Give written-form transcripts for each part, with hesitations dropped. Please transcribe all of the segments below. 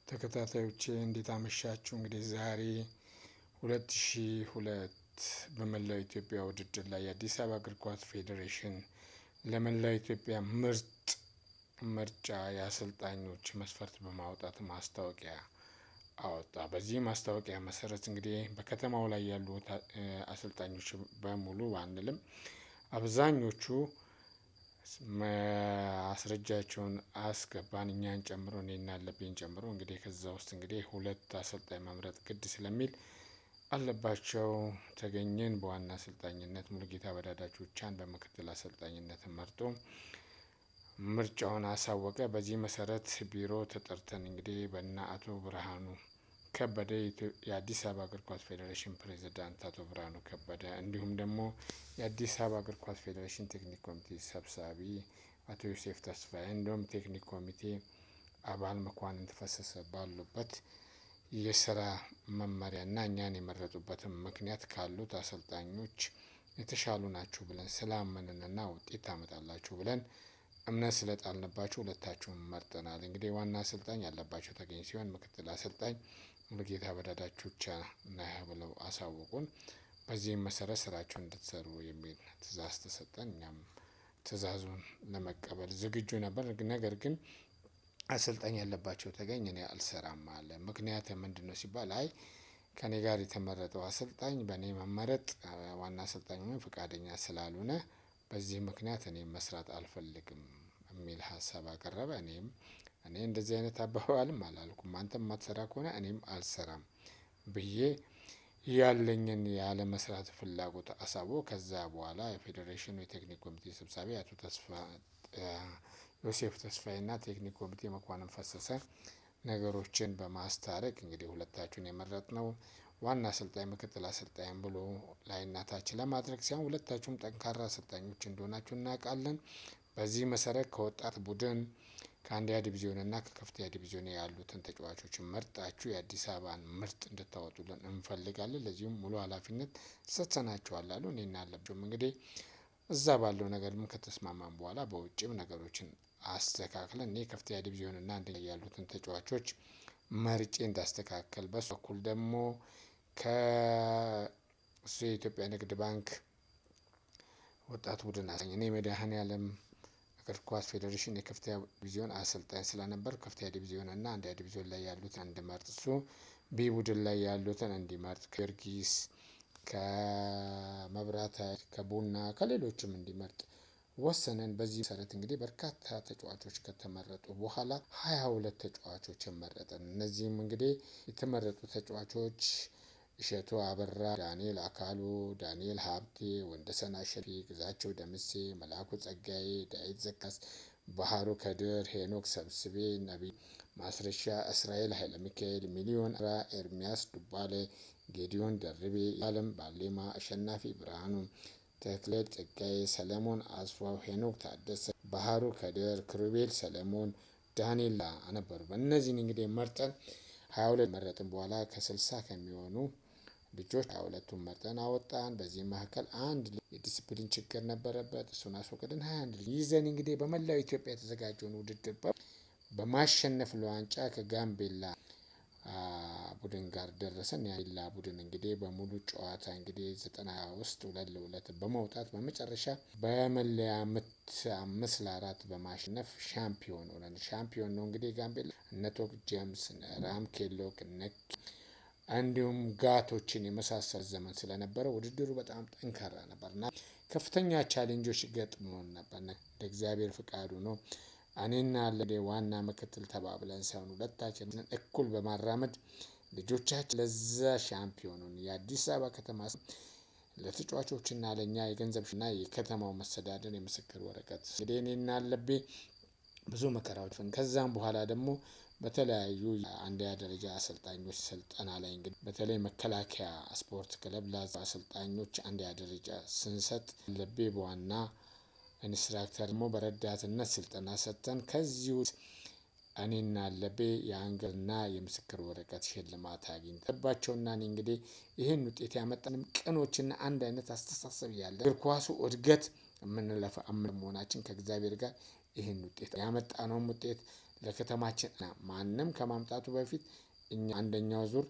ተከታታዮቼ እንዴት አመሻችሁ? እንግዲህ ዛሬ 2002 በመላው ኢትዮጵያ ውድድር ላይ የአዲስ አበባ እግር ኳስ ፌዴሬሽን ለመላው ኢትዮጵያ ምርጫ የአሰልጣኞች መስፈርት በማውጣት ማስታወቂያ አወጣ። በዚህ ማስታወቂያ መሰረት እንግዲህ በከተማው ላይ ያሉ አሰልጣኞች በሙሉ አንልም፣ አብዛኞቹ ማስረጃቸውን አስገባን፣ እኛን ጨምሮ እኔና አለብኝ ጨምሮ። እንግዲህ ከዛ ውስጥ እንግዲህ ሁለት አሰልጣኝ መምረጥ ግድ ስለሚል አለባቸው ተገኘን በዋና አሰልጣኝነት፣ ሙሉጌታ በዳዳቾቻን በምክትል አሰልጣኝነት መርጦ ምርጫውን አሳወቀ። በዚህ መሰረት ቢሮ ተጠርተን እንግዲህ በእነ አቶ ብርሃኑ ከበደ የአዲስ አበባ እግር ኳስ ፌዴሬሽን ፕሬዝዳንት አቶ ብርሃኑ ከበደ፣ እንዲሁም ደግሞ የአዲስ አበባ እግር ኳስ ፌዴሬሽን ቴክኒክ ኮሚቴ ሰብሳቢ አቶ ዮሴፍ ተስፋዬ፣ እንዲሁም ቴክኒክ ኮሚቴ አባል መኳንንት ፈሰሰ ባሉበት የስራ መመሪያና እኛን የመረጡበትን ምክንያት ካሉት አሰልጣኞች የተሻሉ ናችሁ ብለን ስላመንንና ውጤት ታመጣላችሁ ብለን እምነት ስለጣልንባችሁ ሁለታችሁን መርጠናል። እንግዲህ ዋና አሰልጣኝ ያለባቸው ተገኝ ሲሆን ምክትል አሰልጣኝ ሙሉጌታ በዳዳቾቻ ነህ ብለው አሳወቁን። በዚህም መሰረት ስራቸውን እንድትሰሩ የሚል ትዕዛዝ ተሰጠን። እኛም ትዕዛዙን ለመቀበል ዝግጁ ነበር። ነገር ግን አሰልጣኝ ያለባቸው ተገኝ እኔ አልሰራም አለ። ምክንያት ምንድነው ሲባል አይ ከኔ ጋር የተመረጠው አሰልጣኝ በእኔ መመረጥ ዋና አሰልጣኝ ፈቃደኛ ስላልሆነ በዚህ ምክንያት እኔ መስራት አልፈልግም የሚል ሀሳብ አቀረበ። እኔ እንደዚህ አይነት አባባልም አላልኩም፣ አንተም ማትሰራ ከሆነ እኔም አልሰራም ብዬ ያለኝን ያለ መስራት ፍላጎት አሳቦ ከዛ በኋላ የፌዴሬሽኑ የቴክኒክ ኮሚቴ ሰብሳቢ አቶ ዮሴፍ ተስፋዬና ቴክኒክ ኮሚቴ መኳንን ፈሰሰ ነገሮችን በማስታረቅ እንግዲህ ሁለታችሁን የመረጥነው ዋና አሰልጣኝ ምክትል አሰልጣኝ ብሎ ላይና ታች ለማድረግ ሲሆን ሁለታችሁም ጠንካራ አሰልጣኞች እንደሆናችሁ እናውቃለን። በዚህ መሰረት ከወጣት ቡድን ከአንደኛ ዲቪዚዮን እና ከከፍተኛ ዲቪዚዮን ያሉትን ተጫዋቾችን መርጣችሁ የአዲስ አበባን ምርጥ እንድታወጡልን እንፈልጋለን። ለዚሁም ሙሉ ኃላፊነት ሰጥተናችኋል አሉ። እኔና አለብም እንግዲህ እዛ ባለው ነገርም ከተስማማን በኋላ በውጭም ነገሮችን አስተካክለን እኔ ከፍተኛ ዲቪዚዮን እና አንደኛ ያሉትን ተጫዋቾች መርጬ እንዳስተካከል፣ በሱ በኩል ደግሞ ከእሱ የኢትዮጵያ ንግድ ባንክ ወጣት ቡድን አሰልጣኝ እኔ መድኃኔዓለም እግር ኳስ ፌዴሬሽን የከፍተኛ ዲቪዚዮን አሰልጣኝ ስለነበር ከፍተኛ ዲቪዚዮን እና አንደኛ ዲቪዚዮን ላይ ያሉትን እንድመርጥ፣ እሱ ቢ ቡድን ላይ ያሉትን እንዲመርጥ፣ ከጊዮርጊስ ከመብራት ከቡና ከሌሎችም እንዲመርጥ ወሰነን። በዚህ መሰረት እንግዲህ በርካታ ተጫዋቾች ከተመረጡ በኋላ 22 ተጫዋቾችን መረጠን። እነዚህም እንግዲህ የተመረጡ ተጫዋቾች እሸቱ አበራ፣ ዳንኤል አካሉ፣ ዳንኤል ሀብቴ፣ ወንደሰን አሸፊ፣ ግዛቸው ደምሴ፣ መላኩ ጸጋዬ፣ ዳዊት ዘካስ፣ ባህሩ ከድር፣ ሄኖክ ሰብስቤ፣ ነቢይ ማስረሻ፣ እስራኤል ኃይለ ሚካኤል፣ ሚሊዮን ኤርሚያስ ዱባለ፣ ጌዲዮን ደርቤ፣ አለም ባሌማ፣ አሸናፊ ብርሃኑ፣ ተክለ ጸጋዬ፣ ሰለሞን አስፋው፣ ሄኖክ ታደሰ፣ ባህሩ ከድር፣ ክሩቤል ሰለሞን፣ ዳንኤል ነበሩ። በእነዚህን እንግዲህ መርጠን 22 መረጥን። በኋላ ከ60 ከሚሆኑ ልጆች 22ቱን መርጠን አወጣን። በዚህ መካከል አንድ የዲስፕሊን ችግር ነበረበት፣ እሱን አስወግደን 21 ይዘን እንግዲህ በመላው ኢትዮጵያ የተዘጋጀውን ውድድር በማሸነፍ ለዋንጫ ከጋምቤላ ቡድን ጋር ደረሰን። የጋምቤላ ቡድን እንግዲህ በሙሉ ጨዋታ እንግዲህ 90 ውስጥ 2-2 በመውጣት በመጨረሻ በመለያ ምት 5-4 በማሸነፍ ሻምፒዮን ሆነን። ሻምፒዮን ነው እንግዲህ ጋምቤላ እነ ቶክ ጄምስ፣ ራም ኬሎክ፣ እንዲሁም ጋቶችን የመሳሰል ዘመን ስለነበረ ውድድሩ በጣም ጠንካራ ነበርና ከፍተኛ ቻሌንጆች ገጥሞን ነበር። ለእግዚአብሔር ፍቃዱ ነው እኔና ዋና ምክትል ተባብለን ሳይሆን ሁለታችንን እኩል በማራመድ ልጆቻችን ለዛ ሻምፒዮኑን የአዲስ አበባ ከተማ ለተጫዋቾችና ለኛ የገንዘብና የከተማው መስተዳድር የምስክር ወረቀት እንግዲህ እኔና አለቤ ብዙ መከራዎች ከዛም በኋላ ደግሞ በተለያዩ አንደኛ ደረጃ አሰልጣኞች ስልጠና ላይ እንግዲህ በተለይ መከላከያ ስፖርት ክለብ ላዛ አሰልጣኞች አንደኛ ደረጃ ስንሰጥ አለቤ በዋና ኢንስትራክተር ደግሞ በረዳትነት ስልጠና ሰጥተን ከዚሁ እኔና አለቤ የአንገርና የምስክር ወረቀት ሽልማት አግኝተንባቸውና እንግዲህ ይህን ውጤት ያመጣንም ቅኖችና አንድ አይነት አስተሳሰብ ያለ እግር ኳሱ እድገት የምንለፋ መሆናችን ከእግዚአብሔር ጋር ይህን ውጤት ያመጣነውም ውጤት ለከተማችን ማንም ከማምጣቱ በፊት እኛ አንደኛው ዙር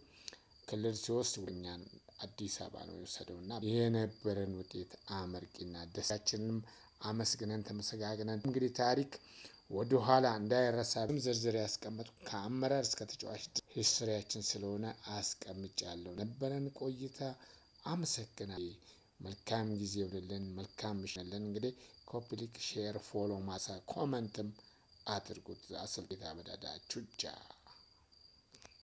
ክልል ሲወስድ እኛን አዲስ አበባ ነው የወሰደውና የነበረን ውጤት አመርቂና ደስታችንንም አመስግነን ተመሰጋግነን እንግዲህ ታሪክ ወደ ኋላ እንዳይረሳብን ዝርዝር ያስቀመጥኩ ከአመራር እስከ ተጫዋች ሂስትሪያችን ስለሆነ አስቀምጫለሁ። ነበረን ቆይታ አመሰግናለሁ። መልካም ጊዜ ይሁንልን። መልካም ምሽት። እንግዲህ ኮፒ ሊንክ፣ ሼር፣ ፎሎ፣ ኮመንትም አድርጉት። አሰልጤታ በዳዳ ቹቻ